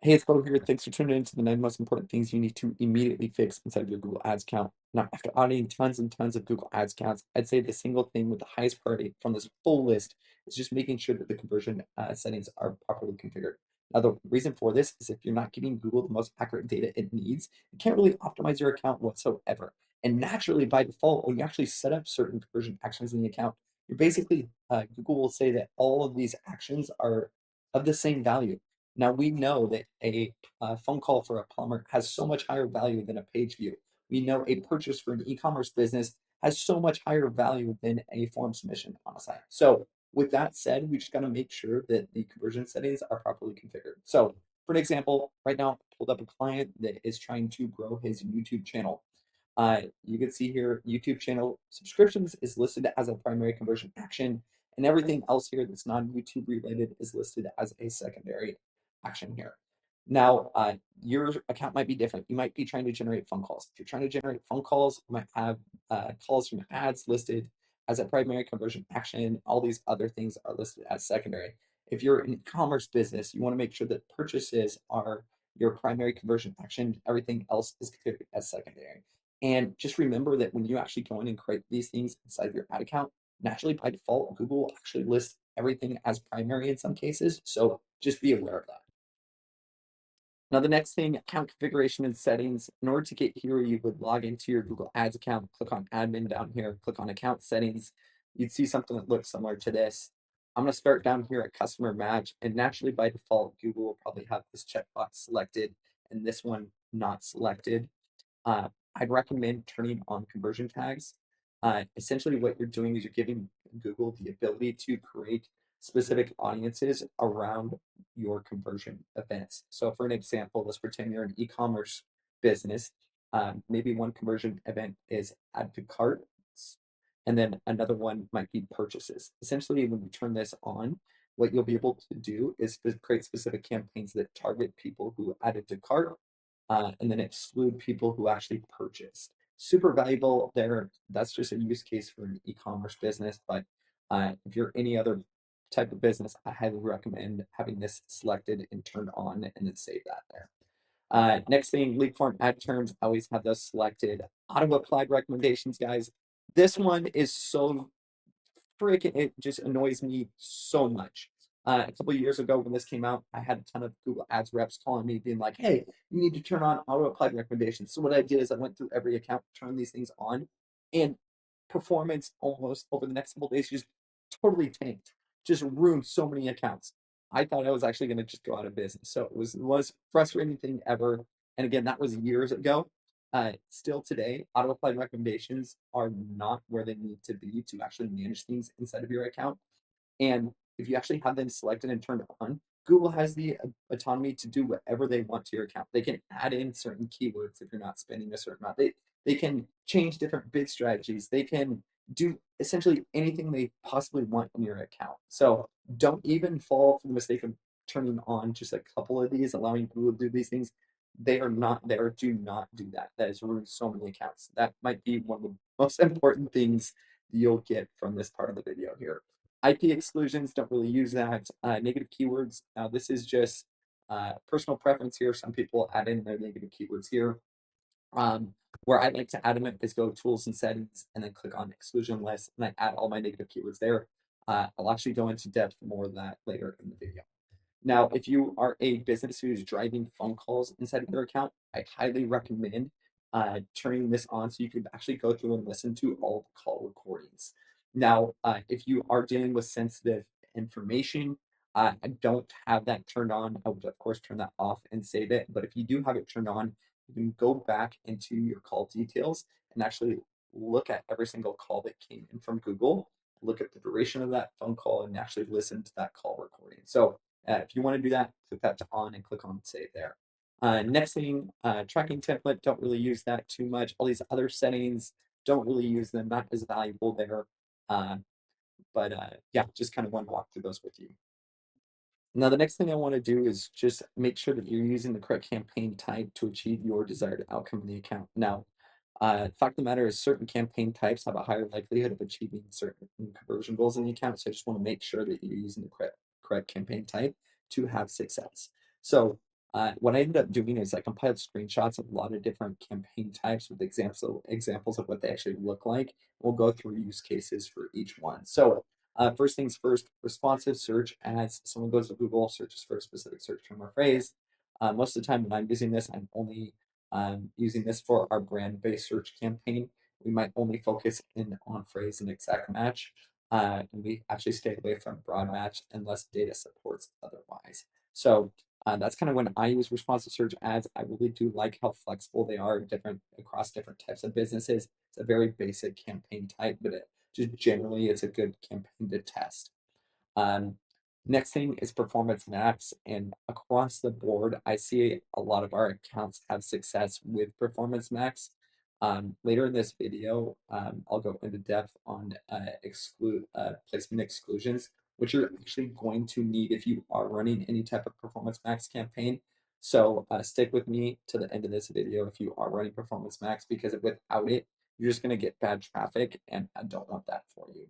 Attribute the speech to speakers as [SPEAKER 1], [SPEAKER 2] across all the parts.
[SPEAKER 1] Hey, it's Bo here. Thanks for tuning in to the 9 most important things you need to immediately fix inside of your Google Ads account. Now, after auditing tons and tons of Google Ads accounts, I'd say the single thing with the highest priority from this full list is just making sure that the conversion settings are properly configured. Now, the reason for this is if you're not giving Google the most accurate data it needs, you can't really optimize your account whatsoever. And naturally, by default, when you actually set up certain conversion actions in the account, you're basically, Google will say that all of these actions are of the same value. Now we know that a phone call for a plumber has so much higher value than a page view. We know a purchase for an e-commerce business has so much higher value than a form submission on a site. So with that said, we just got to make sure that the conversion settings are properly configured. So for an example, right now I pulled up a client that is trying to grow his YouTube channel. You can see here YouTube channel subscriptions is listed as a primary conversion action, and everything else here that's non-YouTube related is listed as a secondary action here. Now, your account might be different. You might be trying to generate phone calls. If you're trying to generate phone calls, you might have calls from ads listed as a primary conversion action. All these other things are listed as secondary. If you're an e-commerce business, you want to make sure that purchases are your primary conversion action. Everything else is configured as secondary. And just remember that when you actually go in and create these things inside of your ad account, naturally by default, Google will actually list everything as primary in some cases. So just be aware of that. Now, the next thing, account configuration and settings. In order to get here, you would log into your Google Ads account, click on admin down here, click on account settings. You'd see something that looks similar to this. I'm going to start down here at customer match, and naturally by default, Google will probably have this checkbox selected and this one not selected. I'd recommend turning on conversion tags. Essentially, what you're doing is you're giving Google the ability to create specific audiences around your conversion events. So, for an example, let's pretend you're an e-commerce business. Maybe one conversion event is add to cart, and then another one might be purchases. Essentially, when you turn this on, what you'll be able to do is create specific campaigns that target people who added to cart and then exclude people who actually purchased. Super valuable there. That's just a use case for an e-commerce business, but if you're any other type of business, I highly recommend having this selected and turned on and then save that there. Next thing, lead form ad terms, I always have those selected. Auto applied recommendations, guys. This one is so freaking, it just annoys me so much. A couple of years ago when this came out, I had a ton of Google Ads reps calling me, being like, "Hey, you need to turn on auto applied recommendations." So what I did is I went through every account, turned these things on, and performance almost over the next couple of days just totally tanked. Just ruined so many accounts. I thought I was actually going to just go out of business. So it was the most frustrating thing ever. And again, that was years ago. Still today, auto applied recommendations are not where they need to be to actually manage things inside of your account. And if you actually have them selected and turned on, Google has the autonomy to do whatever they want to your account. They can add in certain keywords if you're not spending a certain amount. They can change different bid strategies. They can do essentially anything they possibly want in your account. So don't even fall for the mistake of turning on just a couple of these, allowing Google to do these things. They are not there. Do not do that. That has ruined so many accounts. That might be one of the most important things you'll get from this part of the video here. IP exclusions, don't really use that. Negative keywords. Now, this is just personal preference here. Some people add in their negative keywords here. Where I like to add them is go tools and settings and then click on exclusion list and I add all my negative keywords there. I'll actually go into depth more of that later in the video. Now, if you are a business who's driving phone calls inside of your account, I highly recommend turning this on so you can actually go through and listen to all the call recordings. Now, if you are dealing with sensitive information, I don't have that turned on. I would, of course, turn that off and save it. But if you do have it turned on, you can go back into your call details and actually look at every single call that came in from Google, look at the duration of that phone call, and actually listen to that call recording. So if you want to do that, click that to on and click on save there. Next thing, tracking template, don't really use that too much. All these other settings, don't really use them, not as valuable there. Uh, but yeah, just kind of want to walk through those with you. Now, the next thing I want to do is just make sure that you're using the correct campaign type to achieve your desired outcome in the account. Now, fact of the matter is certain campaign types have a higher likelihood of achieving certain conversion goals in the account. So I just want to make sure that you're using the correct campaign type to have success. So What I ended up doing is I compiled screenshots of a lot of different campaign types with examples of what they actually look like. We'll go through use cases for each one. So first things first, responsive search ads. Someone goes to Google, searches for a specific search term or phrase. Most of the time when I'm using this, I'm only using this for our brand-based search campaign. We might only focus in on phrase and exact match. And we actually stay away from broad match unless data supports otherwise. So that's kind of when I use responsive search ads. I really do like how flexible they are different across different types of businesses. It's a very basic campaign type, but it just generally it's a good campaign to test. Um, Next thing is performance max, and across the board, I see a lot of our accounts have success with performance max. Later in this video, I'll go into depth on exclude placement exclusions, which you're actually going to need if you are running any type of performance max campaign. So stick with me to the end of this video if you are running performance max, because without it, you're just going to get bad traffic, and I don't want that for you.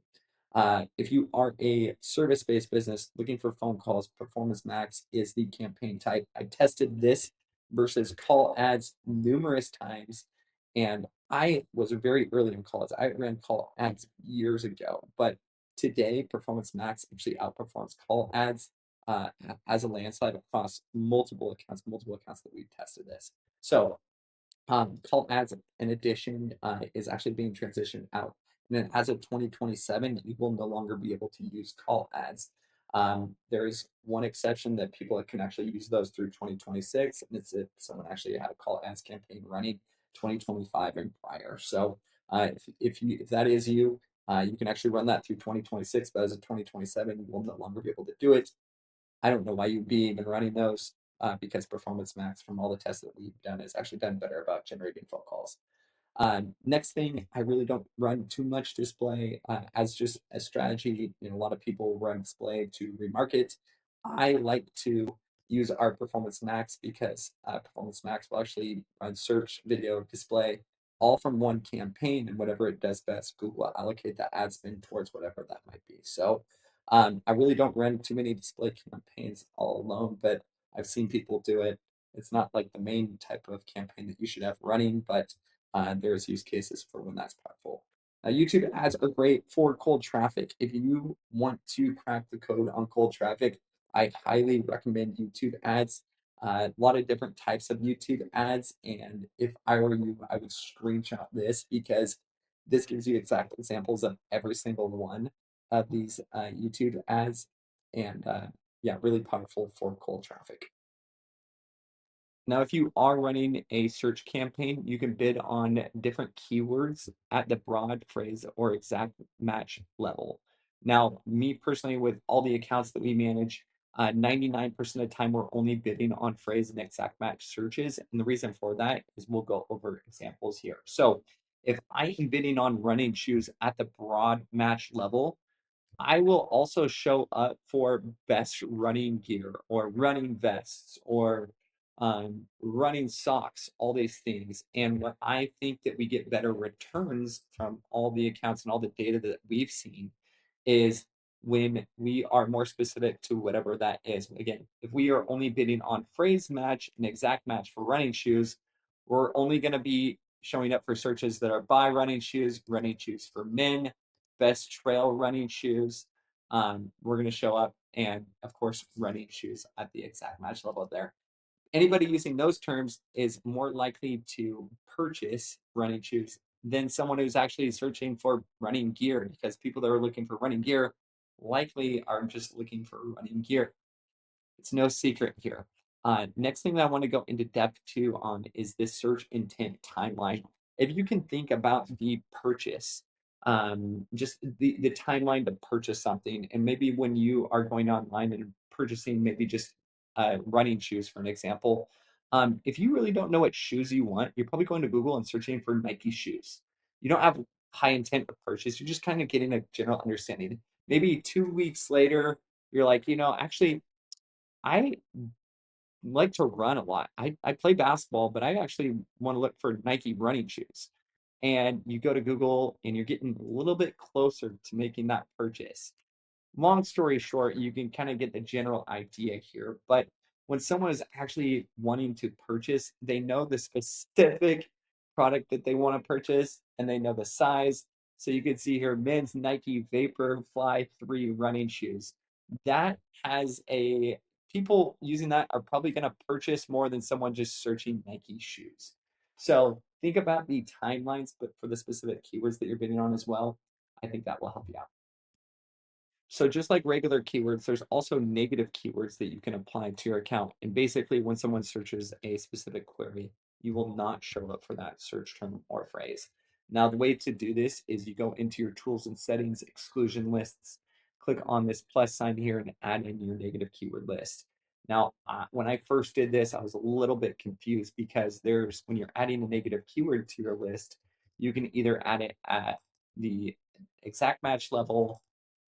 [SPEAKER 1] If you are a service-based business looking for phone calls, Performance Max is the campaign type. I tested this versus call ads numerous times, and I was very early in call ads. I ran call ads years ago, but today Performance Max actually outperforms call ads as a landslide across multiple accounts that we've tested this. So call ads in addition is actually being transitioned out. And then as of 2027, you will no longer be able to use call ads. There is one exception that people can actually use those through 2026, and it's if someone actually had a call ads campaign running 2025 and prior. So if that is you, you can actually run that through 2026, but as of 2027, you will no longer be able to do it. I don't know why you'd be even running those because Performance Max, from all the tests that we've done, has actually done better about generating phone calls. Next thing, I really don't run too much display as just a strategy. You know, a lot of people run display to remarket. I like to use our Performance Max because Performance Max will actually run search, video, display, all from one campaign, and whatever it does best, Google will allocate that ad spend towards whatever that might be. So I really don't run too many display campaigns all alone, but I've seen people do it. It's not like the main type of campaign that you should have running, but there's use cases for when that's powerful. YouTube ads are great for cold traffic. If you want to crack the code on cold traffic, I highly recommend YouTube ads. A lot of different types of YouTube ads, and if I were you, I would screenshot this because this gives you exact examples of every single one of these YouTube ads, and yeah, really powerful for cold traffic. Now, if you are running a search campaign, you can bid on different keywords at the broad phrase or exact match level. Now, me personally, with all the accounts that we manage, 99% of the time we're only bidding on phrase and exact match searches. And the reason for that is we'll go over examples here. So if I am bidding on running shoes at the broad match level, I will also show up for best running gear or running vests or running socks, all these things. And what I think that we get better returns from all the accounts and all the data that we've seen is when we are more specific to whatever that is. Again, if we are only bidding on phrase match and exact match for running shoes, we're only going to be showing up for searches that are by running shoes for men, best trail running shoes. We're going to show up, and of course, running shoes at the exact match level there. Anybody using those terms is more likely to purchase running shoes than someone who's actually searching for running gear, because people that are looking for running gear likely are just looking for running gear. It's no secret here. Next thing that I want to go into depth to on is this search intent timeline. If you can think about the purchase, just the timeline to purchase something, and maybe when you are going online and purchasing maybe just running shoes, for an example, if you really don't know what shoes you want, you're probably going to Google and searching for Nike shoes. You don't have high intent to purchase. You're just kind of getting a general understanding. Maybe 2 weeks later, you're like, actually, I like to run a lot. I play basketball, but I actually want to look for Nike running shoes. And you go to Google and you're getting a little bit closer to making that purchase. Long story short, you can kind of get the general idea here, but when someone is actually wanting to purchase, they know the specific product that they want to purchase and they know the size. So you can see here men's Nike Vaporfly 3 running shoes. That has a people using that are probably going to purchase more than someone just searching Nike shoes. So think about the timelines, but for the specific keywords that you're bidding on as well. I think that will help you out. So just like regular keywords, there's also negative keywords that you can apply to your account. And basically, when someone searches a specific query, you will not show up for that search term or phrase. Now, the way to do this is you go into your tools and settings, exclusion lists, click on this plus sign here and add in your negative keyword list. Now, when I first did this, I was a little bit confused because when you're adding a negative keyword to your list, you can either add it at the exact match level,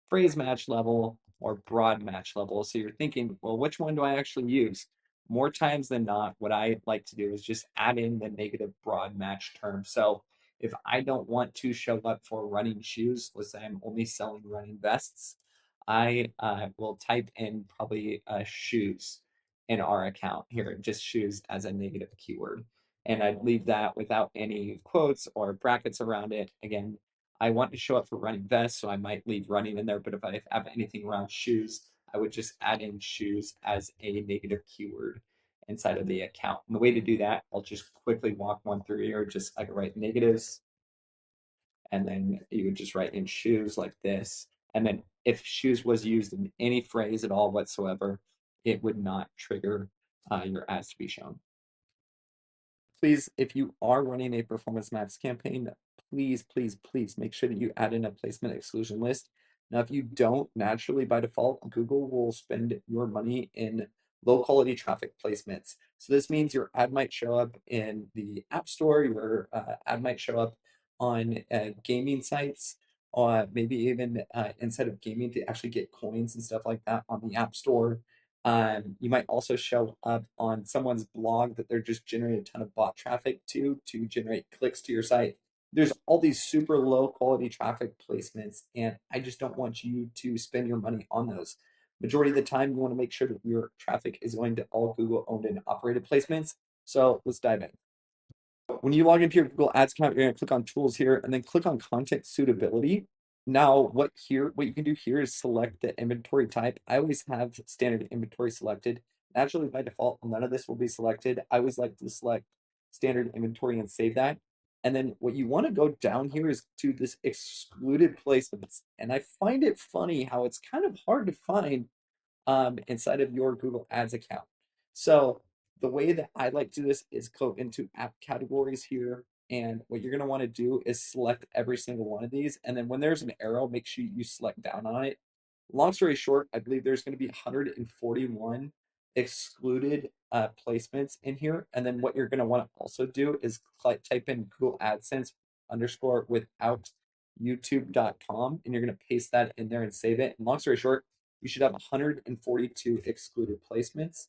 [SPEAKER 1] phrase match level, or broad match level. So you're thinking, well, which one do I actually use? More times than not, what I like to do is just add in the negative broad match term. So if I don't want to show up for running shoes, let's say I'm only selling running vests, I will type in probably shoes in our account here, just shoes as a negative keyword. And I'd leave that without any quotes or brackets around it. Again, I want to show up for running vests, so I might leave running in there. But if I have anything around shoes, I would just add in shoes as a negative keyword inside of the account. And the way to do that, I'll just quickly walk one through here. Just I could write negatives, and then you would just write in shoes like this. And then if shoes was used in any phrase at all whatsoever, it would not trigger your ads to be shown. Please, if you are running a performance max campaign, please, please, please make sure that you add in a placement exclusion list. Now, if you don't, naturally by default, Google will spend your money in low quality traffic placements. So this means your ad might show up in the App Store, your ad might show up on gaming sites, maybe even instead of gaming to actually get coins and stuff like that on the App Store. You might also show up on someone's blog that they're just generating a ton of bot traffic to generate clicks to your site. There's all these super low quality traffic placements, and I just don't want you to spend your money on those. Majority of the time, you want to make sure that your traffic is going to all Google owned and operated placements. So let's dive in. When you log into your Google Ads account, you're going to click on tools here and then click on content suitability. Now, what you can do here is select the inventory type. I always have standard inventory selected. Naturally, by default, none of this will be selected. I always like to select standard inventory and save that. And then what you want to go down here is to this excluded placements. And I find it funny how it's kind of hard to find inside of your Google Ads account. So the way that I like to do this is go into app categories here. And what you're going to want to do is select every single one of these. And then when there's an arrow, make sure you select down on it. Long story short, I believe there's going to be 141 excluded placements in here. And then what you're going to want to also do is type in Google AdSense underscore without youtube.com, and you're going to paste that in there and save it. And long story short, you should have 142 excluded placements.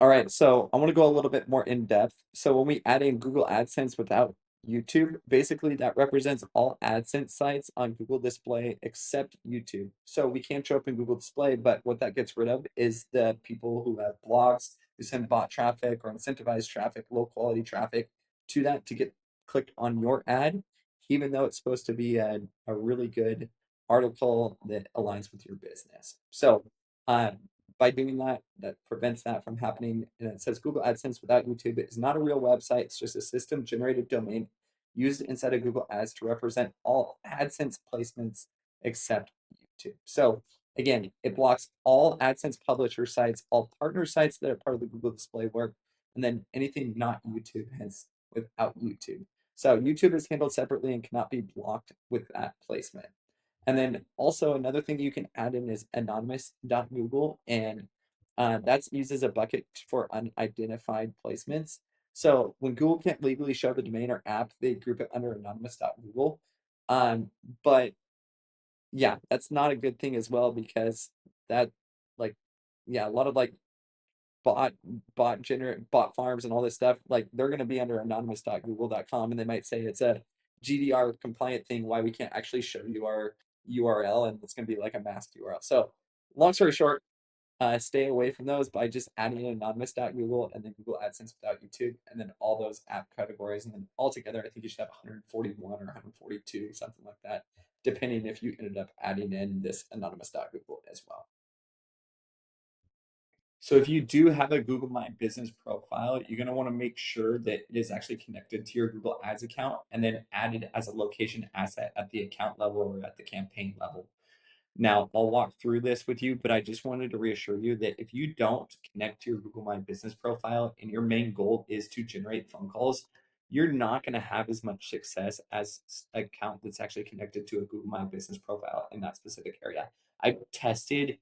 [SPEAKER 1] All right, so I want to go a little bit more in depth. So when we add in Google AdSense without YouTube, basically that represents all AdSense sites on Google Display except YouTube. So we can't show up in Google Display, but what that gets rid of is the people who have blogs, who send bot traffic or incentivized traffic, low quality traffic to that to get clicked on your ad, even though it's supposed to be a really good article that aligns with your business. So by doing that, that prevents that from happening. And it says Google AdSense without YouTube is not a real website. It's just a system generated domain used inside of Google Ads to represent all AdSense placements except YouTube. So again, it blocks all AdSense publisher sites, all partner sites that are part of the Google display work, and then anything not YouTube, hence without YouTube. So YouTube is handled separately and cannot be blocked with that placement. And then also another thing you can add in is anonymous.google, and that's used as a bucket for unidentified placements. So when Google can't legally show the domain or app, they group it under anonymous.google. But yeah, that's not a good thing as well because that like yeah, a lot of like bot farms and all this stuff, like they're going to be under anonymous.google.com, and they might say it's a GDR compliant thing why we can't actually show you our URL, and it's going to be like a masked URL. So long story short, stay away from those by just adding in anonymous.google and then Google AdSense without YouTube, and then all those app categories. And then altogether, I think you should have 141 or 142, something like that, depending if you ended up adding in this anonymous.google as well. So if you do have a Google My Business profile, you're going to want to make sure that it is actually connected to your Google Ads account and then added as a location asset at the account level or at the campaign level. Now, I'll walk through this with you, but I just wanted to reassure you that if you don't connect to your Google My Business profile and your main goal is to generate phone calls, you're not going to have as much success as an account that's actually connected to a Google My Business profile in that specific area. I've tested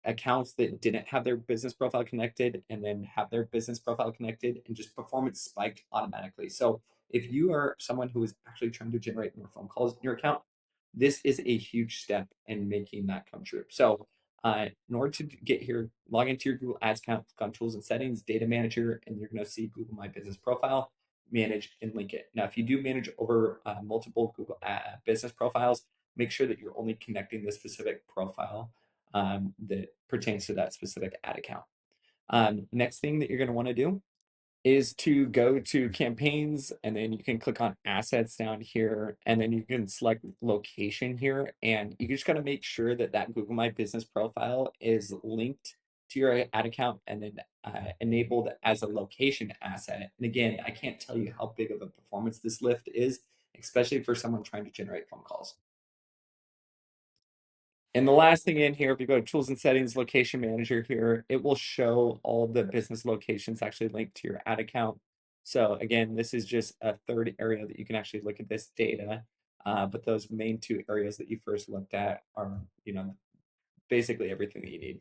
[SPEAKER 1] accounts that didn't have their business profile connected and then have their business profile connected, and just performance spiked automatically. So if you are someone who is actually trying to generate more phone calls in your account, this is a huge step in making that come true. So, in order to get here, log into your Google Ads account, click on Tools and Settings, Data Manager, and you're going to see Google My Business Profile, manage and link it. Now, if you do manage over multiple Google Business profiles, make sure that you're only connecting the specific profile that pertains to that specific ad account. Next thing that you're going to want to do is to go to campaigns, and then you can click on assets down here, and then you can select location here, and you just got to make sure that that Google My Business profile is linked to your ad account and then enabled as a location asset. And again, I can't tell you how big of a performance this lift is, especially for someone trying to generate phone calls. And the last thing in here, if you go to Tools and Settings, Location Manager here, it will show all the business locations actually linked to your ad account. So again, this is just a third area that you can actually look at this data. But those main two areas that you first looked at are, basically everything that you need.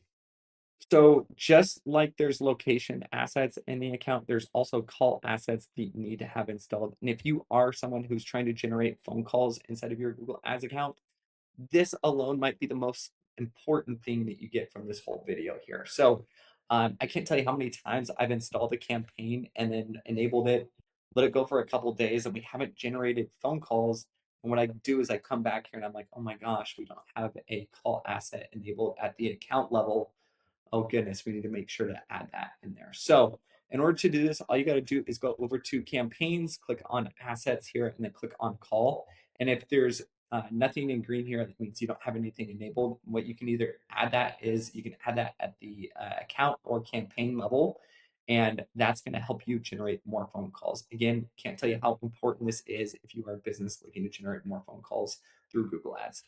[SPEAKER 1] So just like there's location assets in the account, there's also call assets that you need to have installed. And if you are someone who's trying to generate phone calls inside of your Google Ads account, this alone might be the most important thing that you get from this whole video here. So I can't tell you how many times I've installed a campaign and then enabled it, let it go for a couple days, and we haven't generated phone calls. And what I do is I come back here and I'm like, oh my gosh, we don't have a call asset enabled at the account level. Oh goodness, we need to make sure to add that in there. So in order to do this, all you got to do is go over to campaigns, click on assets here, and then click on call. And if there's nothing in green here, that means you don't have anything enabled. What you can either add that is you can add that at the account or campaign level, and that's going to help you generate more phone calls. Again, can't tell you how important this is if you are a business looking to generate more phone calls through Google Ads.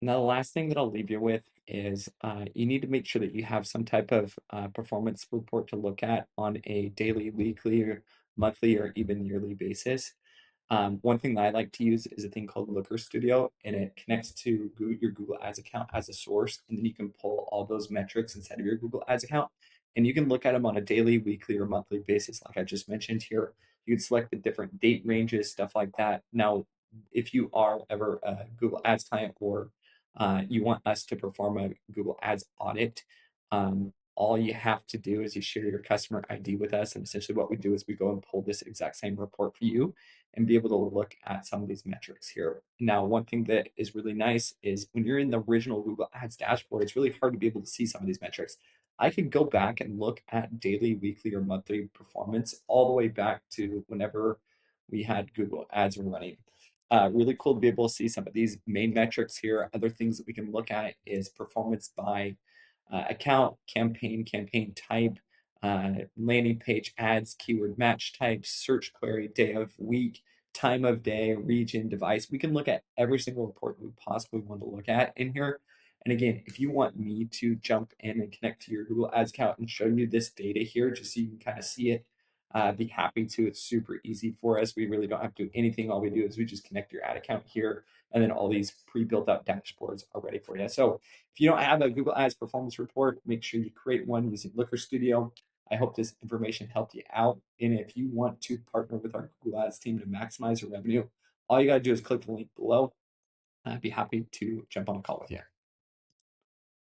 [SPEAKER 1] Now, the last thing that I'll leave you with is you need to make sure that you have some type of performance report to look at on a daily, weekly, or monthly, or even yearly basis. One thing that I like to use is a thing called Looker Studio, and it connects to your Google Ads account as a source, and then you can pull all those metrics inside of your Google Ads account, and you can look at them on a daily, weekly, or monthly basis, like I just mentioned here. You can select the different date ranges, stuff like that. Now, if you are ever a Google Ads client, or you want us to perform a Google Ads audit, all you have to do is you share your customer ID with us. And essentially what we do is we go and pull this exact same report for you and be able to look at some of these metrics here. Now, one thing that is really nice is when you're in the original Google Ads dashboard, it's really hard to be able to see some of these metrics. I could go back and look at daily, weekly, or monthly performance all the way back to whenever we had Google Ads running. Really cool to be able to see some of these main metrics here. Other things that we can look at is performance by account, campaign type, landing page ads, keyword match types, search query, day of week, time of day, region, device. We can look at every single report we possibly want to look at in here. And again, if you want me to jump in and connect to your Google Ads account and show you this data here, just so you can kind of see it, be happy to. It's super easy for us. We really don't have to do anything. All we do is we just connect your ad account here, and then all these pre-built out dashboards are ready for you. So if you don't have a Google Ads performance report, make sure you create one using Looker Studio. I hope this information helped you out. And if you want to partner with our Google Ads team to maximize your revenue, all you got to do is click the link below. I'd be happy to jump on a call with you.